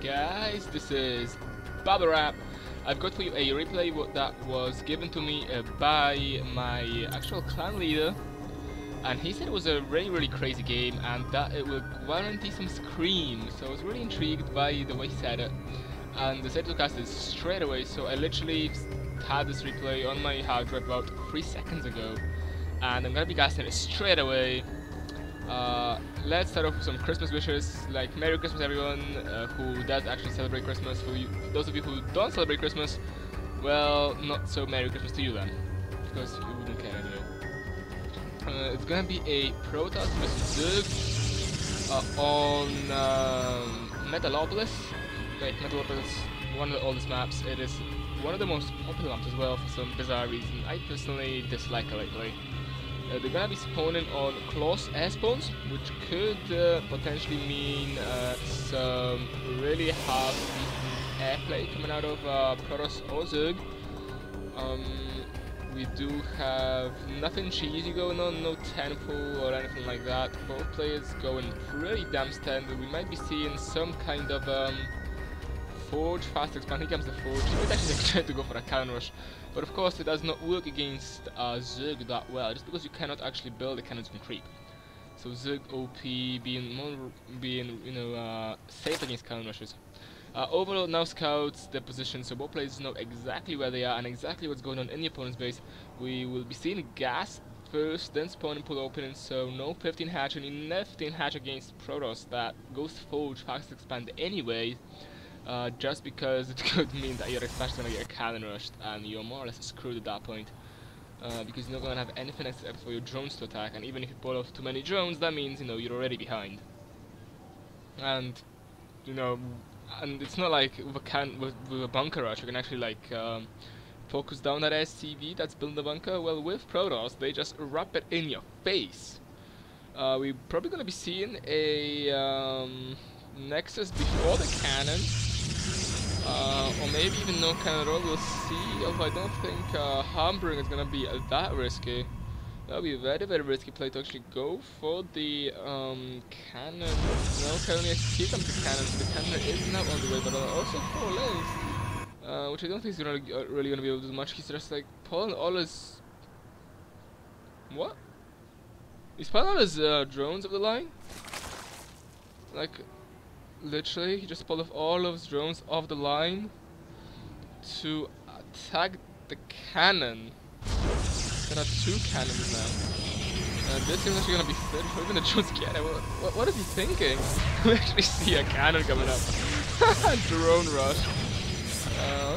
guys, this is Bubble Wrap. I've got for you a replay that was given to me by my actual clan leader, and he said it was a really crazy game and that it will guarantee some screams. So I was really intrigued by the way he said it, and decided to cast it straight away. So I literally had this replay on my hard drive about 3 seconds ago, and I'm gonna be casting it straight away. Let's start off with some Christmas wishes, like Merry Christmas everyone who does actually celebrate Christmas. For you, those of you who don't celebrate Christmas, well, not so Merry Christmas to you then, because you wouldn't care anyway. It's gonna be a Protoss vs Zerg on Metalopolis. Wait, Metalopolis, one of the oldest maps. It is one of the most popular maps as well for some bizarre reason. I personally dislike it lately. They're gonna be spawning on close air spawns, which could potentially mean some really hard airplay coming out of Protoss or Zerg. We do have nothing cheesy going on, no temple or anything like that. Both players going pretty damn standard. We might be seeing some kind of Forge, fast expand. Here comes the Forge. He might actually try to go for a cannon rush, but of course it does not work against Zerg that well, just because you cannot actually build the cannons from creep. So Zerg OP being safe against cannon rushes. Overall, now scouts the position, so both players know exactly where they are and exactly what's going on in the opponent's base. We will be seeing gas first, then spawning pool opening, so no 15 hatch, and in 15 hatch against Protoss that goes Forge, fast expand anyway. Just because it could mean that your expansion is going to get cannon rushed and you're more or less screwed at that point, because you're not going to have anything except for your drones to attack, and even if you pull off too many drones, that means you're already behind. And and it's not like with a bunker rush you can actually like focus down that SCV that's building the bunker. Well, with Protoss they just wrap it in your face. We're probably going to be seeing a Nexus before the cannon. Or maybe even no cannon at all, we'll see, although I don't think InfHarbinger is gonna be that risky. That would be a very risky play to actually go for the cannon. No, currently here comes the cannon, so the cannon is not on the way, but also 4 lanes. Which I don't think he's really gonna be able to do much. He's just like pulling all his... What? He's pulling all his drones of the line? Like... Literally, he just pulled off all of his drones off the line to attack the cannon. There are 2 cannons now. This is actually gonna be 30, even the drones get it. What is he thinking? We actually see a cannon coming up. Drone rush.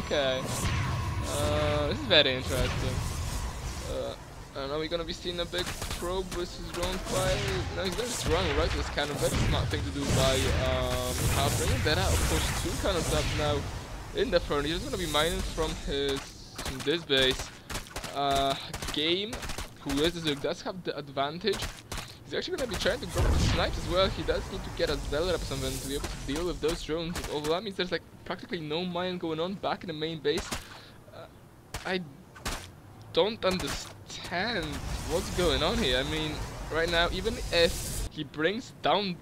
Okay. This is very interesting. And are we gonna be seeing a big probe versus drone fight? No, he's just running right to this cannon. Very smart thing to do by InfHarbinger. There are of course 2 cannons up now in the front. He's just gonna be mining from this base. Game, who is the Zerg, does have the advantage. He's actually gonna be trying to go for the snipes as well. He does need to get a zealot up or something to be able to deal with those drones. Although that means there's like practically no mine going on back in the main base. I don't understand what's going on here. I mean, right now, even if he brings down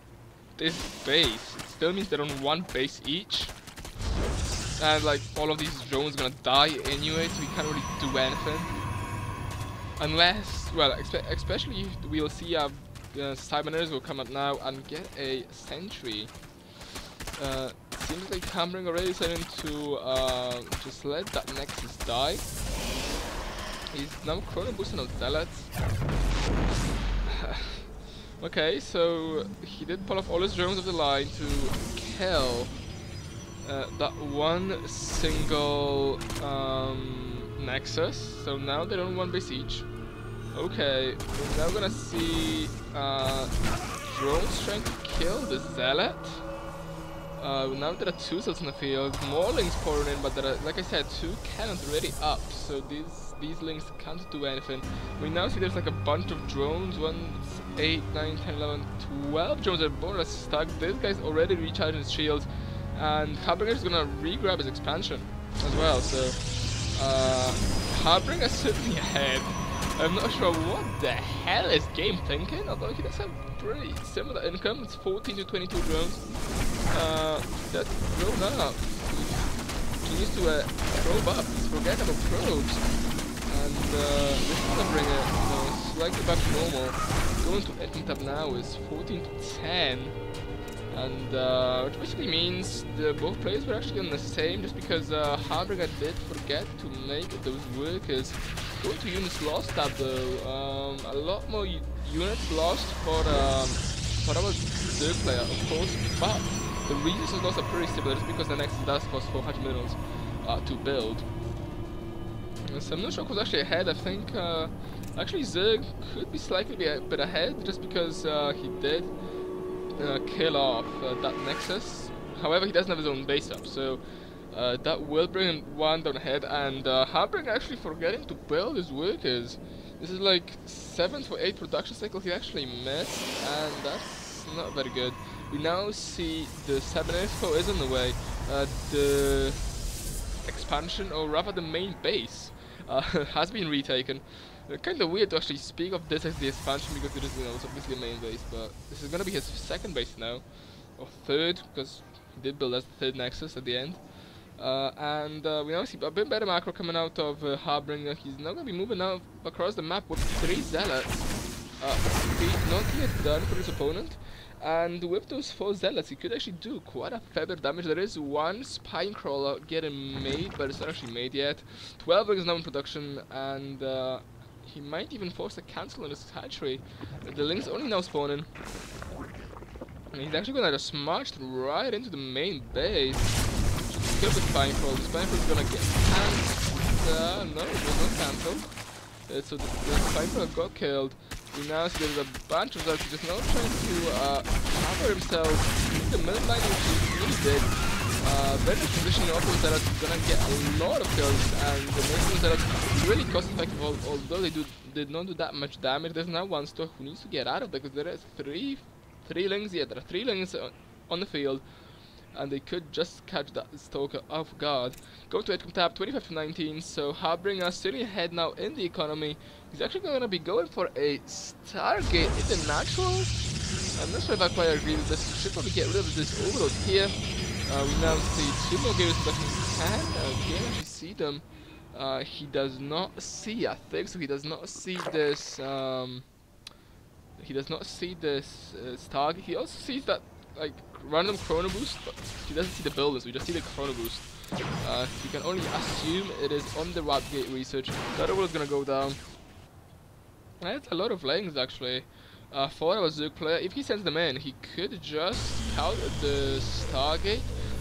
this base, it still means they're on 1 base each, and like all of these drones are gonna die anyway, so he can't really do anything unless, well, especially we'll see Cyberners will come up now and get a sentry. Seems like InfHarbinger already decided to just let that Nexus die. He's now chrono boosting those zealots. Okay, so he did pull off all his drones of the line to kill that one single Nexus. So now they're on 1 base each. Okay, we're now gonna see drones trying to kill the zealot. Now there are 2 cells in the field, more links pouring in, but there are, like I said, 2 cannons already up, so these links can't do anything. We now see there's like a bunch of drones, 8, 9, 10, 11, 12 drones are more or less stuck. This guy's already recharging his shields, and InfHarbinger is gonna re-grab his expansion as well, so InfHarbinger is certainly ahead. I'm not sure what the hell is Game thinking, although he does have pretty similar income. It's 14 to 22 drones. just grown up. He needs to probe up. He's forgetting about probes. And this InfHarbinger, you know, slightly back to normal. Going to Edmund tab now is 14 to 10. And which basically means both players were actually on the same, just because Harbinger did forget to make those workers. Going to units lost tab though. A lot more units lost for our third player, of course, but the resources lost are pretty similar, just because the next does cost 400 minerals to build. So I'm not sure who's actually ahead. I think actually Zerg could be slightly a bit ahead, just because he did kill off that Nexus. However, he doesn't have his own base up, so that will bring him one down ahead. And Harbinger actually forgetting to build his workers. This is like 7 to 8 production cycles he actually missed, and that's not very good. We now see the 7 info is on the way. The expansion, or rather the main base, has been retaken. Kind of weird to actually speak of this as the expansion, because it is, you know, it's obviously a main base, but this is gonna be his second base now, or third, because he did build as the third Nexus at the end. And we now see a bit better macro coming out of Harbinger. He's now gonna be moving out across the map with 3 zealots. 3 not yet done for his opponent. And with those 4 zealots, he could actually do quite a fair bit of damage. There is 1 spine crawler getting made, but it's not actually made yet. 12 is now in production, and he might even force a cancel on his hatchery. The link's only now spawning. And he's actually gonna just march right into the main base. Kill the spine crawler. The spine crawler is gonna get cancelled. No, there's no cancel. So the spine crawler got killed. We now see there's a bunch of zealots just now trying to cover himself in the middle line, which he really did. Very much positioning off those zealots is gonna get a lot of kills, and the main zealots really cost effective, although they did not do that much damage. There's now one stock who needs to get out of there, because there is three lings. Yeah, there are 3 lings on the field, and they could just catch that stalker off guard. Go to Edcom tab, 25 to 19, so Harbinger certainly ahead now in the economy. He's actually going to be going for a Stargate in the natural. I'm not sure if I quite agree with this. We should probably get rid of this overload here. We now see 2 more gears that he can actually see them. He does not see, I think, so he does not see this, he does not see this Stargate. He also sees that, like, random chrono boost, but he doesn't see the builders, we just see the chrono boost. You can only assume it is on the Rapgate research. That overall is gonna go down. That's a lot of lanes actually. For our Zerg player, if he sends them in, he could just counter the Stargate.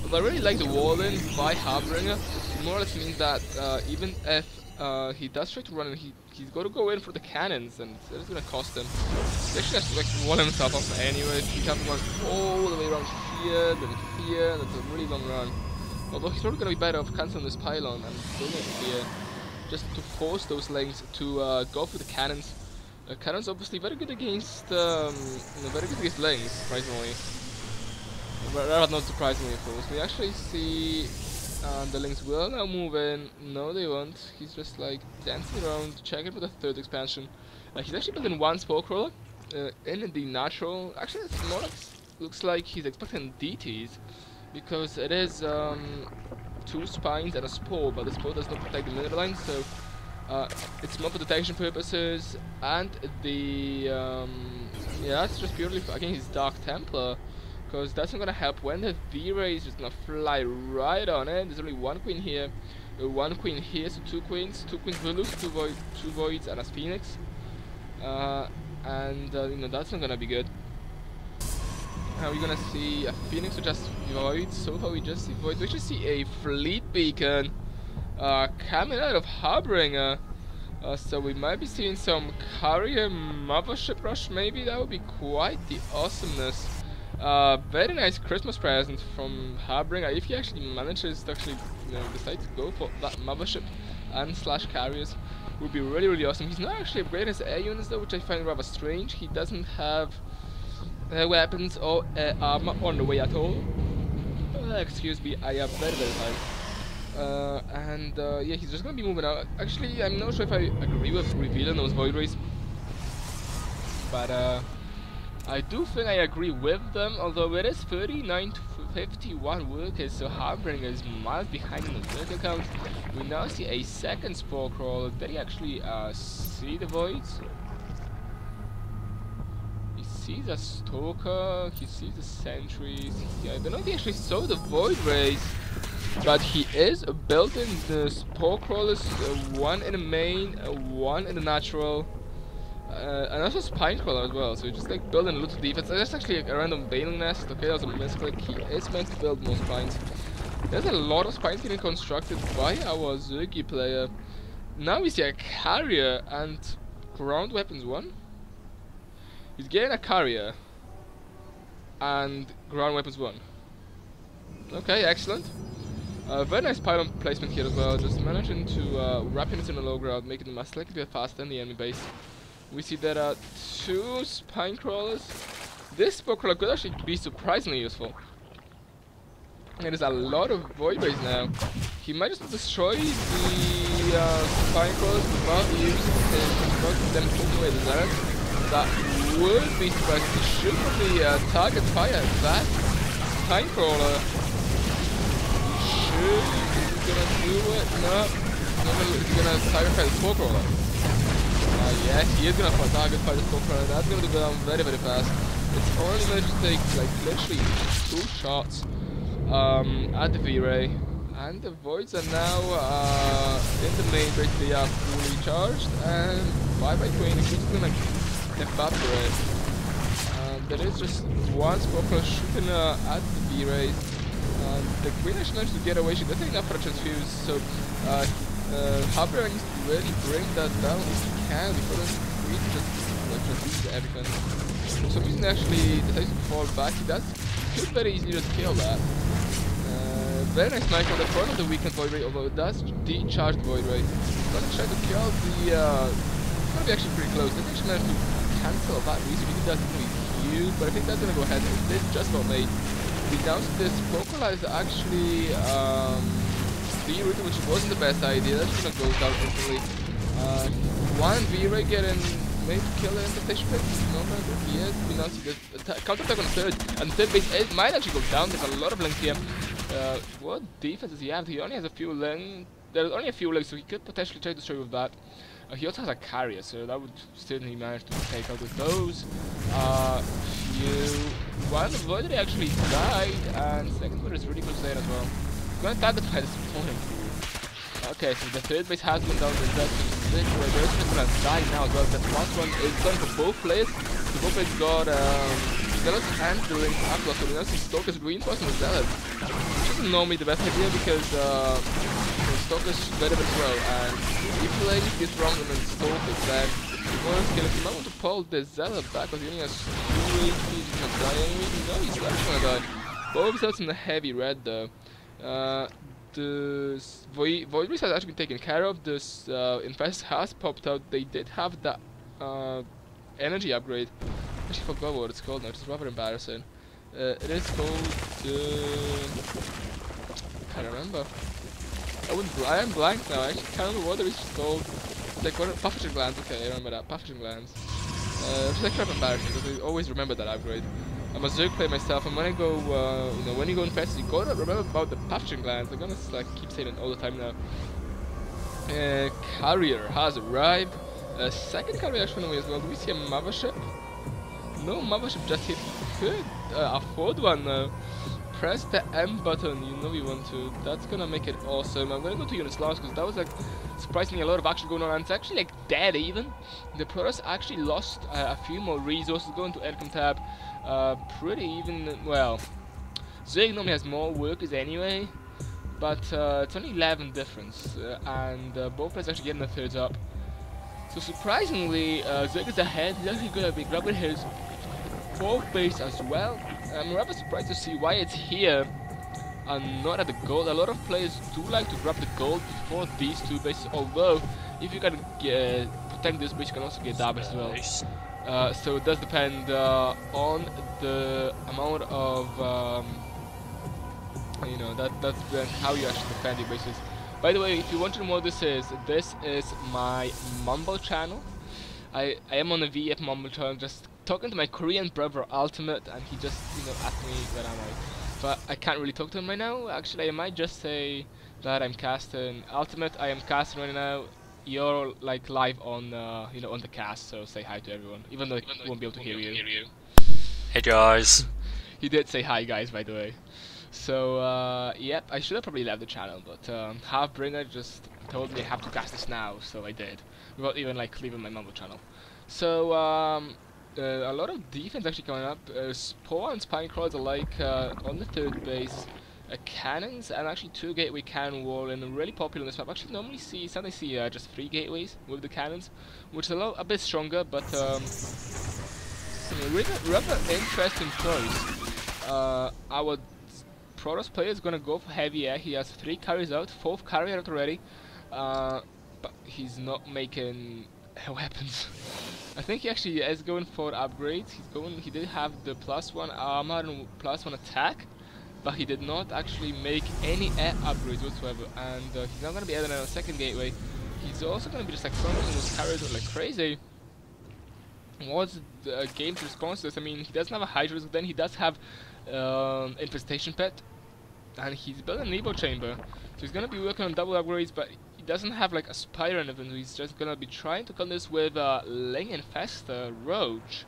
But I really like the wall in by Harbinger. It more or less means that even if he does try to run in, he's got to go in for the cannons, and it's gonna cost him. He actually has to like wall himself off anyway. He's having to run all the way around here, then here, and it's a really long run. Although he's probably gonna be better off cancelling this pylon and going it here, just to force those lanes to go for the cannons. Cannons obviously very good against, lanes, surprisingly. Rather not surprisingly, of course. We actually see the links will now move in. No, they won't. He's just like dancing around, checking for the 3rd expansion. He's actually building 1 spore crawler in the natural. Actually, it's more like, looks like he's expecting DTs, because it is 2 spines and a spore, but the spore does not protect the mineral line, so it's more for detection purposes. And the yeah, that's just purely against his Dark Templar, because that's not gonna help when the V-Ray is just gonna fly right on it. There's only 1 queen here, 1 queen here, so 2 queens. 2 queens will lose 2 voids and a Phoenix, and you know, that's not gonna be good. Now we're gonna see a Phoenix with just voids. So far we just see voids. We should see a fleet beacon coming out of Harbinger. So we might be seeing some carrier mothership rush, maybe. That would be quite the awesomeness. Very nice Christmas present from Harbinger. If he actually manages to actually, you know, decide to go for that mothership and slash carriers, would be really, really awesome. He's not actually upgrading his air units though, which I find rather strange. He doesn't have weapons or armor on the way at all. Excuse me, I am very, very tired. Yeah, he's just gonna be moving out. Actually, I'm not sure if I agree with revealing those void rays, but I do think I agree with them, although it is 39 to 51 workers, so Harbinger is miles behind in the worker count. We now see a second Spore Crawler. Did he actually see the Voids? He sees a Stalker, he sees the Sentries. I don't know if he actually saw the Void Rays, but he is building the Spore Crawlers, one in the main, one in the natural. And also Spine Crawler as well, so you're just like building a little defense. There's actually a random Baneling Nest. Okay, that was a misclick. He is meant to build more spines. There's a lot of spines getting constructed by our Zergy player. Now we see a Carrier and ground weapons 1. He's getting a Carrier and ground weapons 1. Okay, excellent. Very nice pylon placement here as well, just managing to wrap it in the low ground, making them a slightly bit faster than the enemy base. We see there are 2 Spine Crawlers. This Spore Crawler could actually be surprisingly useful. And there's a lot of Void Rays now. He might just destroy the Spine Crawlers without using them taking away the Zealot. That would be surprising. He should probably target fire that Spine Crawler. Is he gonna do it? No. He's gonna sacrifice the Spore Crawler. Yes, he is gonna target fire the Spore Crawler. That's gonna go down very, very fast. It's only managed to take like literally 2 shots at the V-Ray. And the Voids are now in the main base. They are fully charged, and bye-bye Queen. It's just gonna evaporate. There is just one Spore Crawler shooting at the V-Rays. The Queen actually managed to get away. She doesn't have enough for a transfuse, so Harbinger needs to really bring that down if he can, before the Queen just transfuses everything. For some reason, actually decides to fall back. He does should very easily just kill that. Very nice sniper on the front of the weakened Void Ray, although it does decharge the Void Ray. He's gonna try to kill the. It's gonna be actually pretty close. They actually managed to cancel that reason. He does really huge, but I think that's gonna go ahead. It's just about made. We now see this Pokémon is actually V-Routing, which wasn't the best idea. That's gonna go down instantly. One V-Ray getting maybe kill the Infestation Pit. No matter. Yes, we now see this counter attack on third, and third base it might actually go down. There's a lot of links here. What defense does he have? He only has a few links. There's only a few links, so he could potentially try to destroy with that. He also has a Carrier, so that would certainly manage to take out with those. One Void Ray actually died, and second one is really close there as well. I'm gonna target by this morning. Okay, so the third base has gone down. There's just gonna die now as well. The last one is done for both players. So both players got Zealot and the Link Aqua, so we now see Stalker's reinforcing the Zealot. Which isn't normally the best idea because Stalker's very, very slow, and if you play this wrong and then Stalker, then if you might want to pull the Zealot back because he only has 2 HP, he's gonna die anyway. No, he's actually gonna die. Both Zealots in the heavy red though. The Void Race has actually been taken care of. This Infest has popped out. They did have that energy upgrade. I actually forgot what it's called now, it's rather embarrassing. It is called I can't remember. I am blank now, I actually can't remember what it is called. It's like what pathogen glands, okay, I remember that, pathogen glands. It's like kind of embarrassing because I always remember that upgrade. I'm a Zerg player myself, and when I go, when you go in Fest, you gotta remember about the pathogen glands. I'm gonna like keep saying it all the time now. Carrier has arrived. Second carrier actually on the way as well. Do we see a mothership? No mothership just hit. Good. A fourth one now. Press the M button, you know you want to. That's gonna make it awesome. I'm gonna go to units last because that was like surprisingly a lot of action going on, and it's actually like dead even. The Protoss actually lost a few more resources going to Aircom tab. Pretty even. Well, Zerg normally has more workers anyway, but it's only 11 difference, and both players actually getting the thirds up. So surprisingly, Zerg is ahead. He's actually gonna be grabbing his 4th base as well. I'm rather surprised to see why it's here and not at the gold. A lot of players do like to grab the gold before these 2 bases, although if you can protect this base, you can also get that base as well. So it does depend on the amount of, you know, that's how you actually defend your bases. By the way, if you want to know what this is my Mumble channel. I am on the VF Mumble channel, just talking to my Korean brother Ultimate, and he just asked me where am I. But I can't really talk to him right now. Actually, I might just say that I'm casting Ultimate. I am casting right now. You're like live on on the cast, so say hi to everyone, even though he won't be able to hear you. Hey guys. He did say hi, guys, by the way. So yep, I should have probably left the channel, but InfHarbinger just told me I have to cast this now, so I did, without even like leaving my mumble channel. So a lot of defense actually coming up. Spore and Spine Crawlers are like on the third base. Cannons and actually 2 gateway cannon wall, and really popular on this map. Actually, normally sometimes see just 3 gateways with the cannons, which is a bit stronger, but rather interesting choice. Our Protoss player is gonna go for heavy air. He has 3 carriers out, 4th carrier out already, but he's not making weapons. I think he actually is going for upgrades. He did have the +1 armor and +1 attack, but he did not actually make any air upgrades whatsoever, and he's not going to be adding a 2nd gateway. He's also going to be just like throwing those carriers like crazy. What's the game's response to this? I mean, he doesn't have a Hydra, then he does have Infestation Pet, and he's building an Evo Chamber, so he's going to be working on double upgrades, but he doesn't have like a Spider or anything, so he's just going to be trying to come this with Ling Infestor Roach.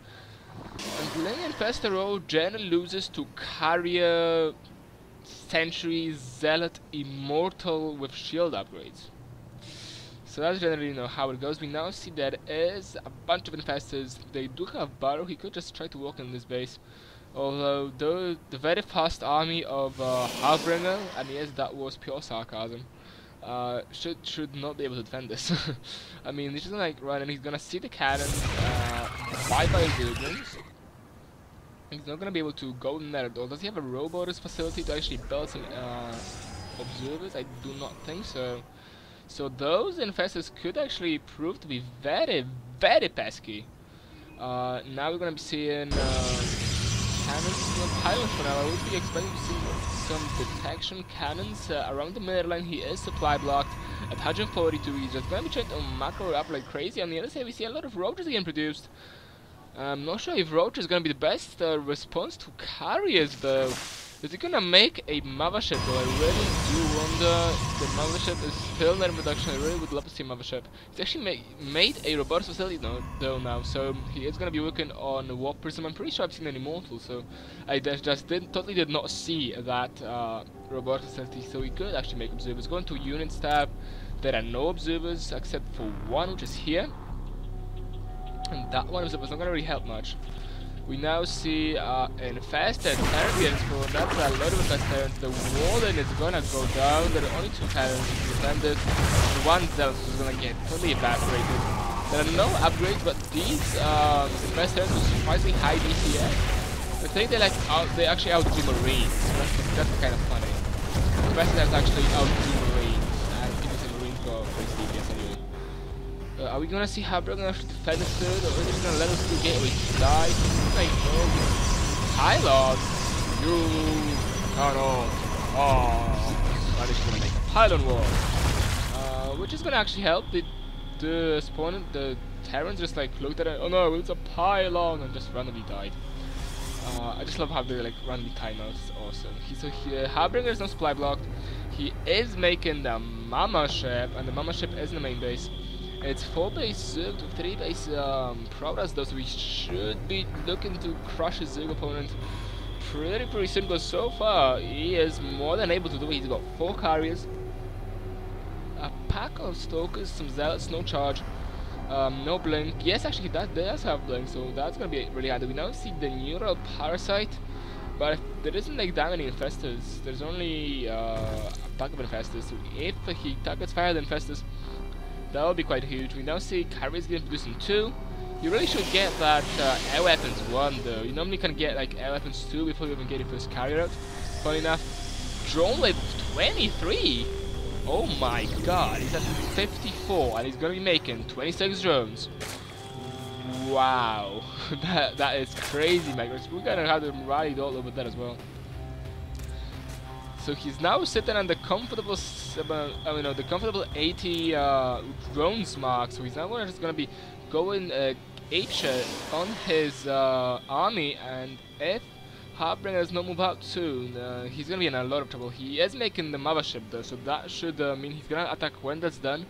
And Ling Infestor Roach generally loses to Carrier, Sentry, Zealot, Immortal with shield upgrades. So that's generally how it goes. We now see there is a bunch of Infestors. They do have Burrow. He could just try to walk in this base. Although the very fast army of InfHarbinger, and yes, that was pure sarcasm, should not be able to defend this. I mean, he's just gonna like run, and he's gonna see the cannon by buildings. He's not gonna be able to go in there at all. Does he have a robotics facility to actually build some observers? I do not think so. So those infestors could actually prove to be very, very pesky. Now we're gonna be seeing cannons on pylons for now. I would be expecting to see some detection cannons around the midline. He is supply blocked at 142. He's just gonna be trying to macro up like crazy. On the other side, we see a lot of roaches again produced. I'm not sure if roach is gonna be the best response to carriers though. Is he gonna make a mothership though? I really do wonder. The mothership is still not in production. I really would love to see a mothership. He's actually made a robotics facility though now, so he is gonna be working on Warp Prism. I'm pretty sure I've seen an Immortal, so I just totally did not see that robotics facility. So he could actually make observers. Going to unit stab, there are no observers except for one, which is here, and that one was not gonna really help much. We now see infested Terrans, so that's a lot of infested Terrans. The Warden is gonna go down. There are only 2 Terrans to defend this, and 1 Zealot is gonna get totally evaporated. There are no upgrades, but these infested Terrans with surprisingly high DPS. I think they actually outdo Marines. So that's kind of funny. Infested Terrans actually outdo Marines, and people say Marines go crazy DPS anyway. Are we gonna see how we're gonna actually defend the 3rd, or is it just gonna let us do gateway die? I know. Pylon! You cannot. Oh, that is gonna make a pylon wall. Which is gonna actually help the opponent. The Terrans just like looked at it. Oh no, it's a pylon, and just randomly died. I just love how they like randomly time out. It's awesome. InfHarbinger is not supply blocked. He is making the Mama ship, and the Mama ship is in the main base. It's 4 base Zerg to 3 base Protoss though, so we should be looking to crush his Zerg opponent pretty soon, because so far he is more than able to do it. He's got 4 carriers, a pack of Stalkers, some Zealots, no charge, no blink. Yes, actually that does have blink, so that's gonna be really handy. We now see the Neural Parasite, but there isn't like that many Infestors. There's only a pack of Infestors, so if he targets fire the Infestors, that would be quite huge. We now see carriers getting produced in 2. You really should get that air weapons 1 though. You normally can get like air weapons 2 before you even get your first carrier out. Funny enough, drone wave 23. Oh my god, he's at 54 and he's gonna be making 26 drones. Wow, that is crazy, Magnus. We're gonna have them rallied all over that as well. So he's now sitting on the comfortable, the comfortable 80 drones mark. So he's now just gonna be going apeshit on his army, and if Harbinger does not move out soon, he's gonna be in a lot of trouble. He is making the mothership though, so that should mean he's gonna attack when that's done.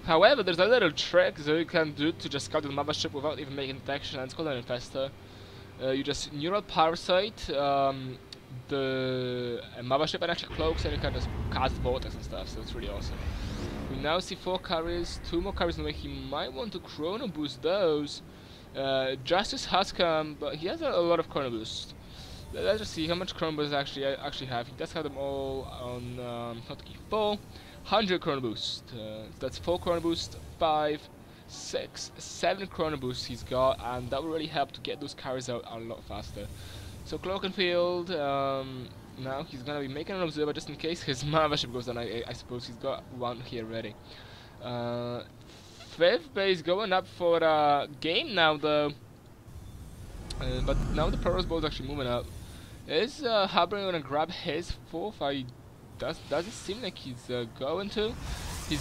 However, there's a little trick that you can do to just scout the mothership without even making detection, and it's called an infester. You just neural parasite the mothership and actually cloaks, and you can just cast vortex and stuff, so it's really awesome. We now see 4 carriers, 2 more carriers in the way. He might want to chrono boost those. Justice has come, but he has a lot of chrono boost. Let's just see how much chrono boost actually have. He does have them all on hotkey 4. 100 chrono boost. That's 4 chrono boost, 5, 6, 7 chrono boosts he's got, and that will really help to get those carriers out a lot faster. So Cloakenfield, now he's gonna be making an observer just in case his mothership goes down. I suppose he's got one here ready. 5th base going up for a game now though. But now the Protoss boat is actually moving up. Is Harbinger gonna grab his 4th? Doesn't seem like he's going to. He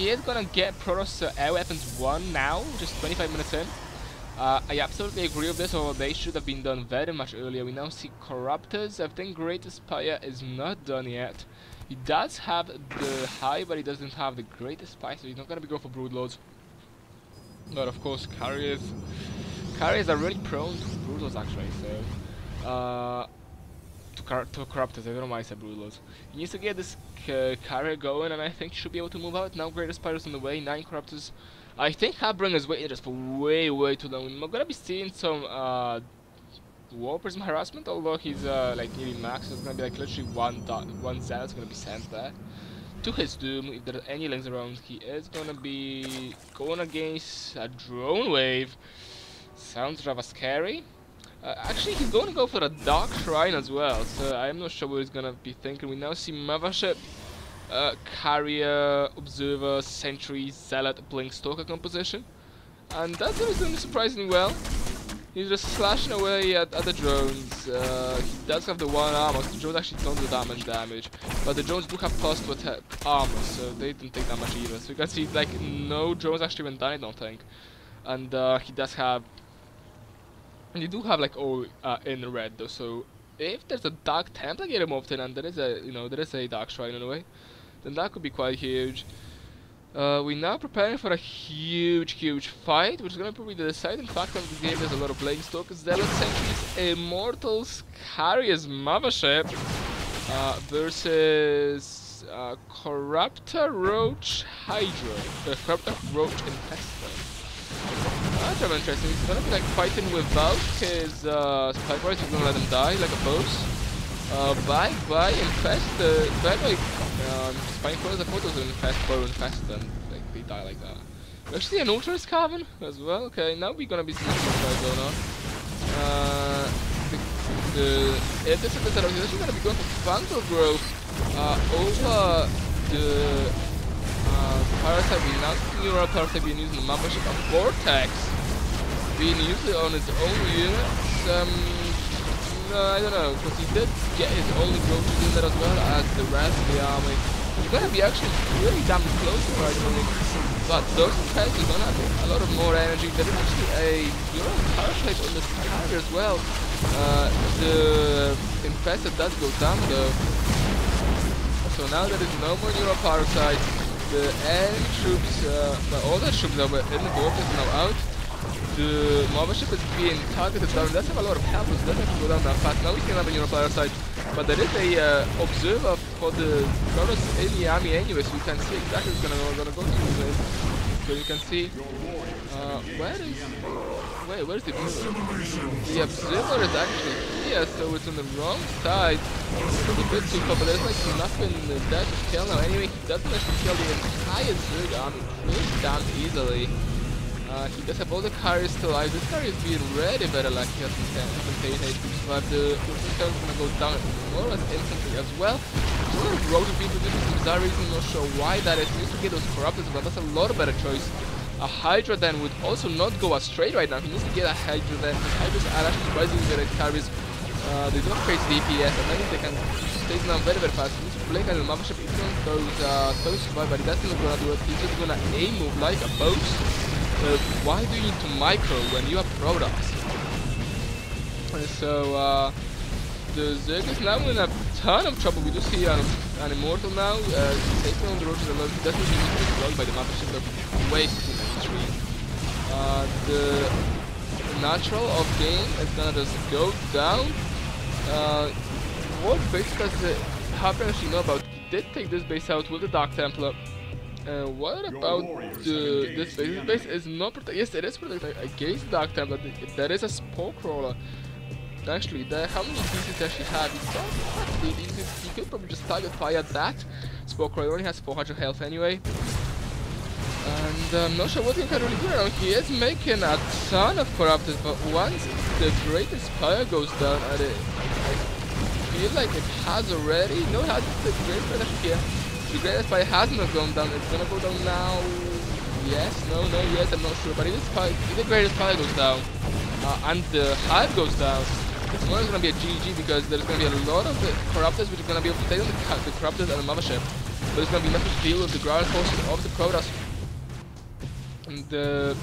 is gonna get Protoss air weapons 1 now, just 25 minutes in. I absolutely agree with this, although they should have been done very much earlier. We now see Corruptors. I think Great Aspire is not done yet. He does have the high, but he doesn't have the Great Aspire, so he's not gonna be going for Broodlords. But of course, carriers are really prone to Broodlords actually, so to Corruptors. I don't know why I said Broodlords. He needs to get this carrier going, and I think he should be able to move out. Now Great Aspire's on the way, 9 Corruptors. I think Harbinger's waiting just for way too long. We're gonna be seeing some War Prism harassment, although he's like nearly max, so it's gonna be like literally one Zealot's gonna be sent there. To his doom, if there are any links around, he is gonna be going against a drone wave. Sounds rather scary. Actually, he's going to go for a Dark Shrine as well, so I'm not sure what he's gonna be thinking. We now see Mothership, Carrier, Observer, Sentry, Zealot, Blink, Stalker composition. And that's doing surprisingly well. He's just slashing away at the drones. He does have the 1 armor, so the drones actually don't do that much damage. But the drones do have plus to attack armor, so they didn't take that much either. So you can see, like, no drones actually went down, I don't think. And he does have... And you do have, like, all in red, though, so... If there's a Dark Templar get moved in, and there is a Dark Shrine in a way, then that could be quite huge. We're now preparing for a huge fight, which is going to probably be the deciding factor of the game. There's a lot of Blade Stalkers, Zealot, Sentries, Immortals, Carrier's Mothership, versus Corruptor, Roach, Hydra. Corruptor, Roach, Infestor. That's rather interesting. He's going to be like fighting without his Spike Boys. He's going to let them die like a boss. By Infestor, Spine Crawlers, I thought it was Infest, and like, they die like that. We actually see an Ultra's Cavern as well. Okay, now we're gonna be seeing some going on. This episode is actually gonna be going for Phantom Growth over the Parasite. We now see Neural Parasite being used in the membership of Vortex, being used on its own units. I don't know, because he did get his own growth in there as well as the rest of the army. He's gonna be actually really damn close to right now. But those guys are gonna have a lot of more energy. There is actually a Neural Parasite on this carrier as well. The Infested does go down though. So now there is no more Neural Parasite. The enemy troops, all the troops that were in the vortex are now out. The mothership is being targeted down. It does have a lot of health, so it doesn't have to go down that fast. Now we can have a Neural Parasite, but there is a observer for the Protoss in the army anyway, so you can see exactly what's gonna go through this. So you can see where's the observer? The observer is actually here, so it's on the wrong side. It's a bit too far, but there's like nothing there to kill now. Anyway, he doesn't actually kill the entire Zerg army pretty damn easily. He does have all the carriers still alive. This carrier is being really better like he has some contained but the Ultra is gonna go down more or less instantly as well. There's a lot of road being produced for some bizarre reason, not sure why that is. He needs to get those Corruptors, but that's a lot better choice. A Hydra then would also not go astray right now. He needs to get a Hydra then. The Hydras are actually surprisingly good at carries. They don't face DPS, and then they can stay down very fast. He needs to blink at the mothership, even though those survive, but he doesn't gonna do it. He's just gonna aim move like a boss. why do you need to micro when you have Protoss? So the Zerg is now in a ton of trouble. We do see an Immortal now taking on the road to the left. He doesn't need to be destroyed by the mothership. They're way too mainstream. The natural of game is gonna just go down. What base does Harbinger actually know about? He did take this base out with the Dark Templar. What about this base? This base is not protected. Yes, it is protected against the Dark Templar. That is a Spore Crawler. Actually, how many pieces does she have? He could probably just target fire that Spore Crawler. He only has 400 health anyway. And I'm not sure what he can really do now. He is making a ton of corruptors, but once the Greatest Fire goes down, I feel like it has already. No, it hasn't. The Greatest Fire actually here. The Greatest Fire hasn't gone down. It's gonna go down now. Yes, no, yes, I'm not sure. But if the Greatest Fire goes down, and the Hive goes down, it's not gonna be a GG because there's gonna be a lot of the corruptors which are gonna be able to take on the corruptors and the mothership. But it's gonna be nothing to deal with the ground forces of the Protoss. And the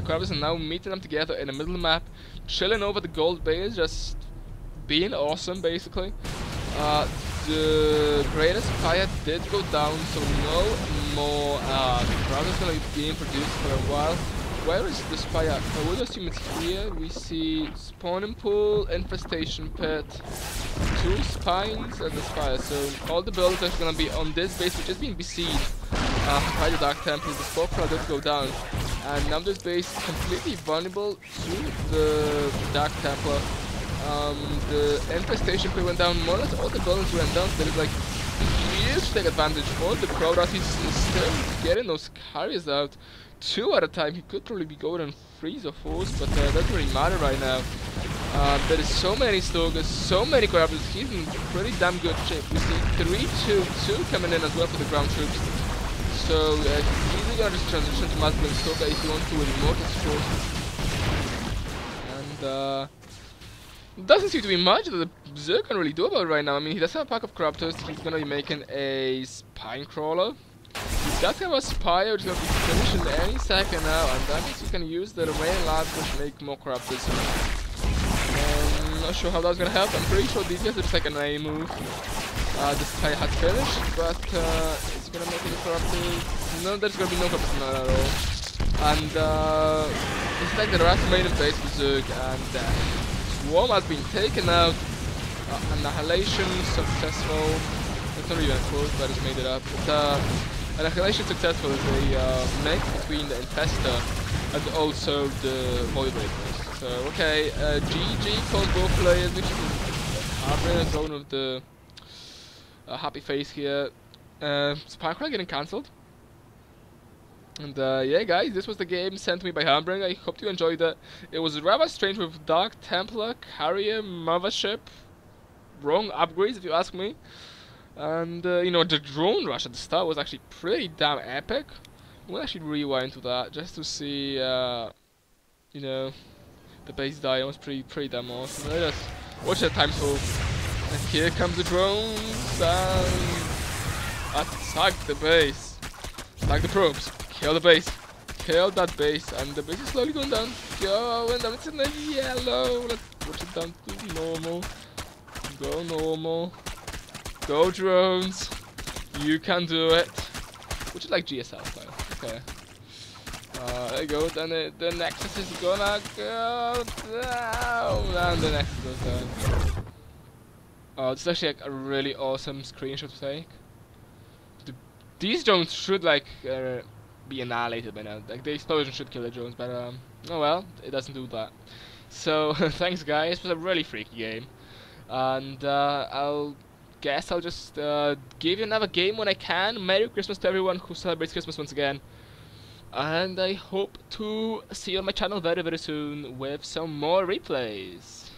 corruptors are now meeting them together in the middle of the map, chilling over the gold base, just being awesome basically. The Greatest Fire did go down, so no more corruptors gonna be being produced for a while. Where is the Spire? I would assume it's here. We see Spawning Pool, Infestation Pit, 2 Spines and the Spire. So all the buildings are going to be on this base, which is being besieged by the Dark Temple. The Spore Crawler did go down. And now this base is completely vulnerable to the Dark Templar. The Infestation Pit went down. More or less all the buildings went down. So there is like huge to take advantage for the Protoss. He's still getting those carriers out. 2 at a time. He could probably be going on 3s or 4s, but that doesn't really matter right now. There is so many Stalkers, so many Corruptors. He's in pretty damn good shape. We see 3-2-2 coming in as well for the ground troops. So he's easily gonna just transition to Masculine Stalker if you want to win Immortal Scores. And doesn't seem to be much that the Zerg can really do about it right now. I mean, he does have a pack of Corruptors. He's gonna be making a Spine Crawler. He does have a Spire which is going to be finished any second now, and that means you can use the remaining labs to make more Corruptors. I'm not sure how that's going to help. I'm pretty sure these guys are just like an A move. The Spire has finished, but it's going to make any Corruptors. No, there's going to be no Corruptors at all. And it's like the last main base of Zerg, and Swarm has been taken out. Annihilation successful. It's not really a quote, but I just made it up. Annihilation successful is a mix between the Infestor and also the Void Breakers. So, okay, GG calls both players. Harbinger is going with the happy face here. Spycraft getting cancelled. And yeah, guys, this was the game sent to me by Harbinger. I hope you enjoyed it. It was rather strange with Dark Templar, Carrier, Mothership. Wrong upgrades, if you ask me. And, you know, the drone rush at the start was actually pretty damn epic. We'll actually rewind to that just to see, you know, the base die. It was pretty damn awesome. Let's watch the time so. And here comes the drones and attack the base. Attack the probes. Kill the base. Kill that base. And the base is slowly going down. Going down. It's in the yellow. Let's watch it down to normal. Go normal. Go drones, you can do it. Which is like GSL style. Okay. There you go. Then the Nexus is gonna go down, and the Nexus goes down. Oh, this is actually like a really awesome screenshot to take. These drones should like be annihilated by now. Like the explosion should kill the drones, but oh well, it doesn't do that. So thanks guys. It was a really freaky game, and I'll just give you another game when I can. Merry Christmas to everyone who celebrates Christmas once again. And I hope to see you on my channel very soon with some more replays.